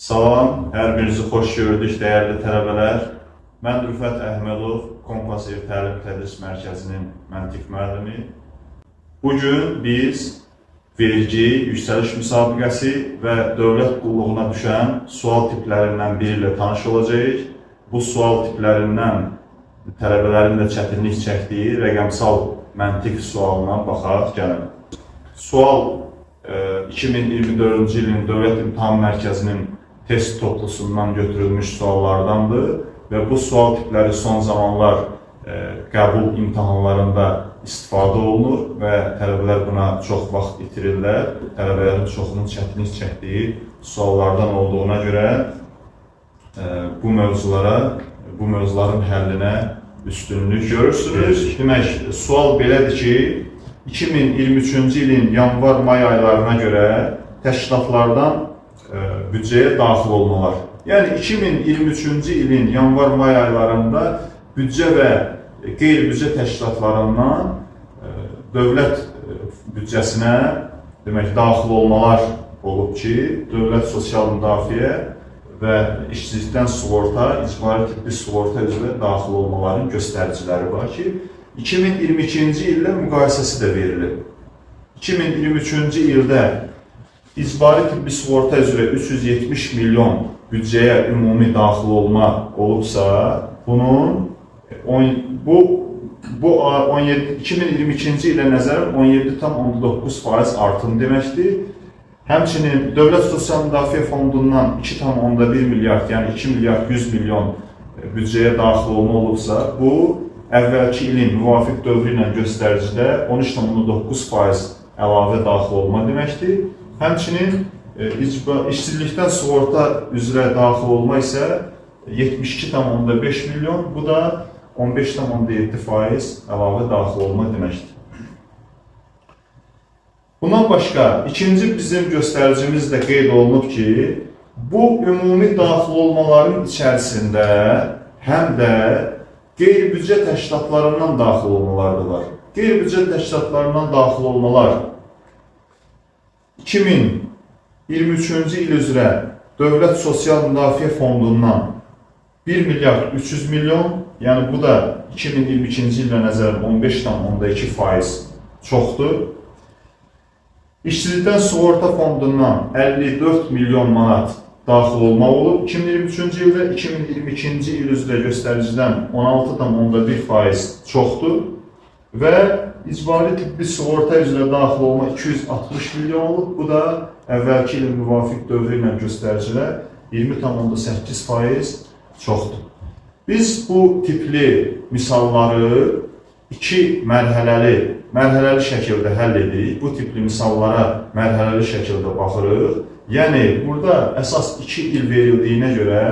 Salam, hər birinizi xoş gördük, dəyərli tələbələr. Mən Rüfət Əhmədov, Kompas Ev Təlim Tədris Mərkəzinin məntiq müəllimi. Bugün biz vergi, yüksəliş müsabiqəsi və dövlət qulluğuna düşən sual tiplərindən biri ilə tanış olacağıq. Bu sual tiplərindən tələbələrin də çətinlik çəkdiyi rəqəmsal məntiq sualına baxaraq gəlin. Sual 2024-cü ilin Dövlət İmtahan Mərkəzinin test toplusundan götürülmüş suallardandır və bu sual tipləri son zamanlar qəbul imtahanlarında istifadə olunur və tələbələr buna çox vaxt itirirlər. Tələbələrin çoxunun çətinlik çəkdiyi suallardan olduğuna görə bu mövzuların həllinə üstünlük görürsünüz. Demək, sual belədir ki, 2023-cü ilin yanvar-may aylarına görə təşkilatlardan büdcəyə daxil olmalar. Yəni 2023-cü ilin yanvar-may aylarında büdcə və qeyri-büdcə təşkilatlarından dövlət büdcəsinə daxil olmalar olub ki, dövlət sosial müdafiə və işsizlikdən sığorta, icbari tibbi sığorta üzrə daxil olmaların göstəriciləri var ki, 2022-ci illə müqayisəsi də verilib. 2023-cü ildə icbari tibbi sığorta üzrə 370 milyon büdcəyə ümumi daxil olma olubsa, bunun 2022-ci ilə nəzərən 17,9% artım deməkdir. Həmçinin Dövlət Sosial Müdafiə Fondundan 2,1 milyard, yəni 2 milyard 100 milyon büdcəyə daxil olma olubsa, bu əvvəlki ilin müvafiq dövrü ilə göstəricidə 13,9% əlavə daxil olma deməkdir. Həmçinin işsizlikdən sığorta üzrə daxil olma isə 72,5 milyon, bu da 15,7% əlavə daxil olma deməkdir. Bundan başqa, ikinci bizim göstəricimiz də qeyd olunub ki, bu ümumi daxil olmaların içərisində həm də qeyri-büdcə təşkilatlarından daxil olmalar da var. Qeyri-büdcə təşkilatlarından daxil olmalar 2023-cü il üzrə Dövlət Sosial Müdafiə Fondundan 1 milyard 300 milyon, yəni bu da 2022-ci illə nəzərən 15,2% çoxdur. İşsizlikdən sığorta fondundan 54 milyon manat daxil olma olub 2023-cü ildə, 2022-ci il üzrə göstəricidən 16,1% çoxdur və icbari tibbi sığorta üzrə daxil olma 260 milyon olub, bu da əvvəlki ilin müvafiq dövrü ilə göstəricilər 20,8% çoxdur. Biz bu tipli misalları iki mərhələli şəkildə həll edirik. Bu tipli misallara mərhələli şəkildə baxırıq. Yəni, burada əsas 2 il verildiyinə görə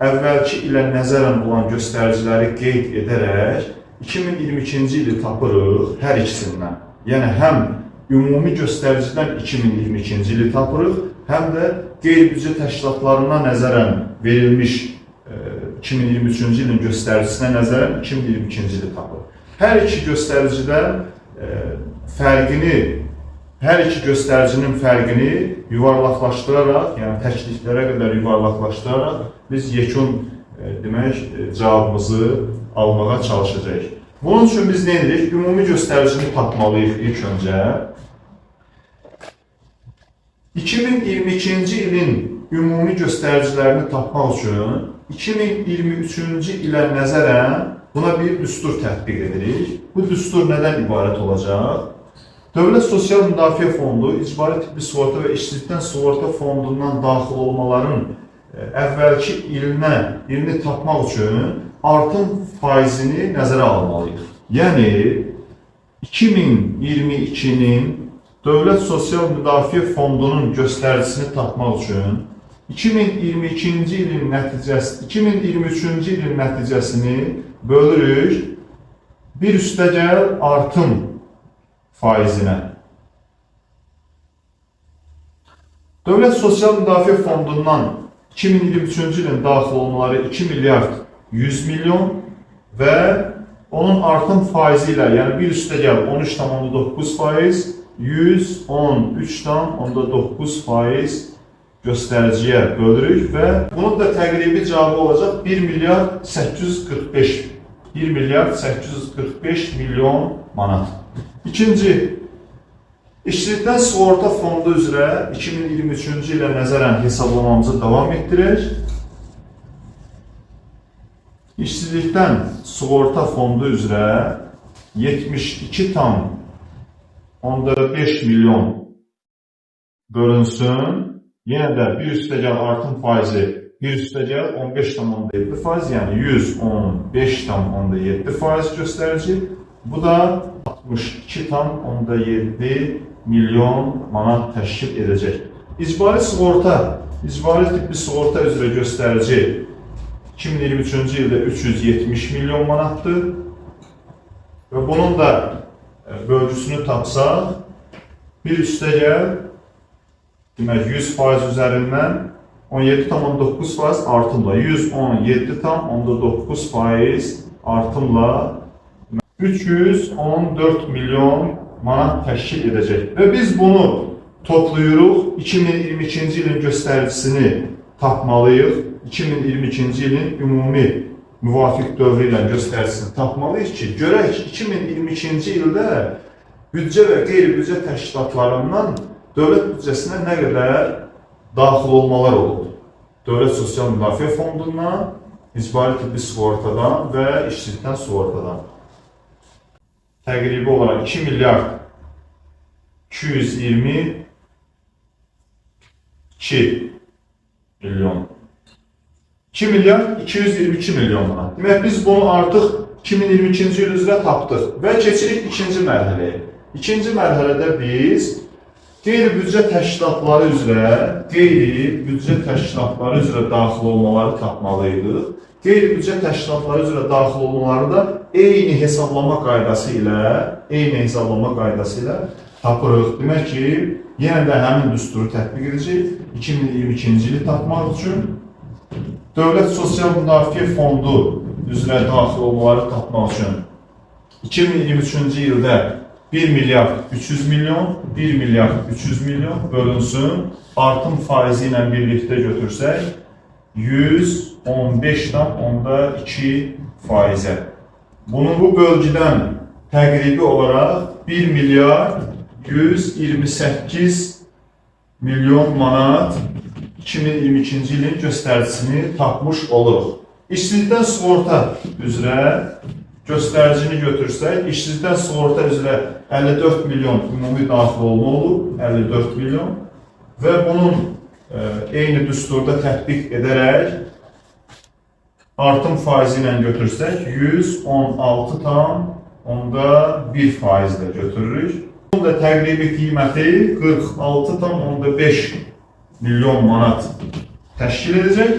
əvvəlki ilə nəzərən olan göstəriciləri qeyd edərək 2022-ci ili tapırıq hər ikisindən. Yəni, həm ümumi göstəricidən 2022-ci ili tapırıq, həm də qeyri-büdcə təşkilatlarına nəzərən verilmiş 2023-cü ilin göstəricinə nəzərən 2022-ci ili tapırıq. Hər iki göstəricinin fərqini yuvarlaqlaşdıraraq, yəni təkliklərə qədər yuvarlaqlaşdıraraq biz yekun cavabımızı almağa çalışacağıq. Bunun üçün biz nə edirik? Ümumi göstəricini tapmalıyıq ilk öncə. 2022-ci ilin ümumi göstəricilərini tapmaq üçün 2023-cü ilə nəzərən buna bir düstur tətbiq edirik. Bu düstur nədən ibarət olacaq? Dövlət Sosial Müdafiə Fondu, icbari tibbi sığorta və işsizlikdən sığorta fondundan daxil olmaların əvvəlki ilini tapmaq üçün artım faizini nəzərə almalıyıq. Yəni, 2022-nin Dövlət Sosial Müdafiə Fondunun göstəricisini tapmaq üçün 2023-cü ilin nəticəsini bölürük bir üstəgəl artım faizinə. Dövlət Sosial Müdafiə Fondundan 2023-cü ilin daxil olmaları 2 milyard 100 milyon və onun artım faizi ilə, yəni bir üstəgəl 13,9%, 113,9% göstəriciyə bölürük və bunun da təqribi cavabı olacaq 1 milyard 845 1 milyard 845 milyon manat. İkinci, işsizlikdən sığorta fondu üzrə 2023-cü ilə nəzərən hesablamamızı davam etdirək. İşsizlikdən sığorta fondu üzrə 72,5 milyon bölünsün. Yenə də bir üstəgəl artım faizi, bir üstəgəl 15,7%, yəni 115,7% göstərici. Bu da 62,7 milyon manat təşkil edəcək. İcbari tibbi sığorta üzrə göstərici 2023-cü ildə 370 milyon manatdır və bunun da bölgüsünü tapsaq, bir üstəgəl demək 100% üzərindən 17,9% artımla 117,9% artımla 314 milyon manat təşkil edəcək. Və biz bunu toplayırıq, 2022-ci ilin göstəricisini tapmalıyıq. 2022-ci ilin ümumi müvafiq dövrü ilə göstəricisini tapmalıyıq ki, görək 2022-ci ildə büdcə və qeyri-büdcə təşkilatlarından dövlət büdcəsinə nə qədər daxil olmalar oldu. Dövlət Sosial Müdafiə Fondundan, icbari tibbi sığortadan və işsizlikdən sığortadan. Təqribi olaraq 2 milyard 222 milyon. 2 milyard 222 milyon manat. Demək, biz bunu artıq 2022-ci il üzrə tapdıq və keçirik ikinci mərhələyə. İkinci mərhələdə biz qeyri-büdcə təşkilatları üzrə daxil olmaları tapmalıydıq. Qeyri-büdcə təşkilatları üzrə daxil olmaları da eyni hesablama qaydası ilə tapırıq. Demək ki, yenə də həmin düsturu tətbiq edəcək 2022-ci ili tapmaq üçün. Dövlət Sosial Müdafiə Fondu üzrə daxil olmaları tapmaq üçün 2023-cü ildə 1 milyard 300 milyon, 1 milyard 300 milyon bölünsün, artım faizi ilə birlikdə götürsək 115,2%. Bunu bu bölgüdən təqribi olaraq 1 milyard 128 milyon manat 2022-ci ilin göstəricisini tapmış oluruq. İşsizlikdən sığorta üzrə göstəricini götürsək, işsizlikdən sığorta üzrə 54 milyon ümumi daxil olma olub, 54 milyon və bunun eyni düsturda tətbiq edərək artım faizi ilə götürsək 116,1% ilə götürürük. Bunun da təqribi qiyməti 46,5 milyon manat təşkil edəcək.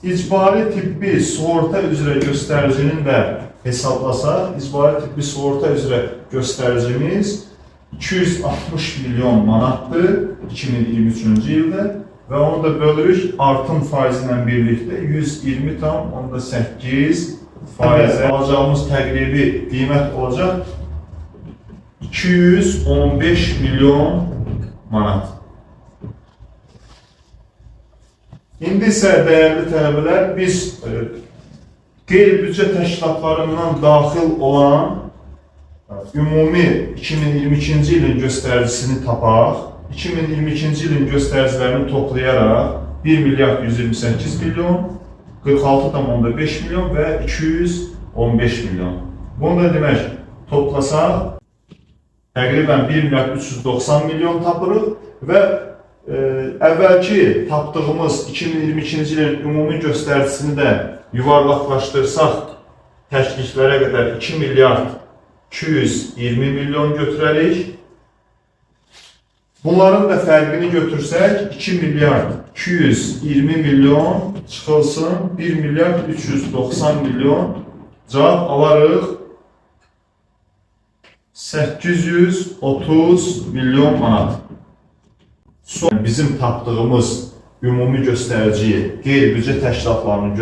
İcbari tibbi sığorta üzrə göstəricinin də hesablasaq, icbari tibbi sığorta üzrə göstəricimiz 260 milyon manatdır 2023-cü ildə və onu da bölürük artım faizi ilə birlikdə 120,8%. Alacağımız təqribi qiymət olacaq 215 milyon manat. İndi isə dəyərli tələbələr, biz qeyri-büdcə təşkilatlarından daxil olan ümumi 2022-ci ilin göstəricisini tapaq. 2022-ci ilin göstəricilərini toplayaraq 1 milyard 128 milyon, 46,5 milyon və 215 milyon. Bunu da demək, toplasaq təqribən 1 milyard 390 milyon tapırıq və əvvəlki tapdığımız 2022-ci ilin ümumi göstəricisini də yuvarlaqlaşdırsaq təşkilatlara qədər 2 milyard 220 milyon götürərik. Bunların da fərqini götürsək 2 milyard 220 milyon çıxılsın 1 milyard 390 milyon cavab alarıq 830 milyon manat. Bizim tapdığımız ümumi göstəriciyi qeyri-büdcə təşkilatlarının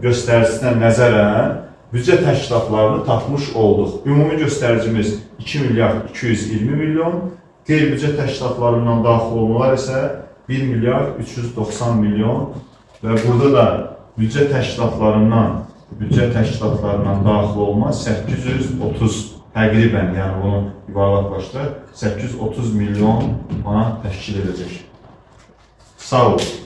göstəricisinə nəzərən büdcə təşkilatlarını tapmış olduq. Ümumi göstəricimiz 2 milyard 220 milyon, qeyri-büdcə təşkilatlarından daxil olmalar isə 1 milyar 390 milyon və burada da büdcə təşkilatlarından daxil olma 830 təqribən, yəni bunu yuvarlaqlaşdıraq 830 milyon manat təşkil edəcək. Sağ olun.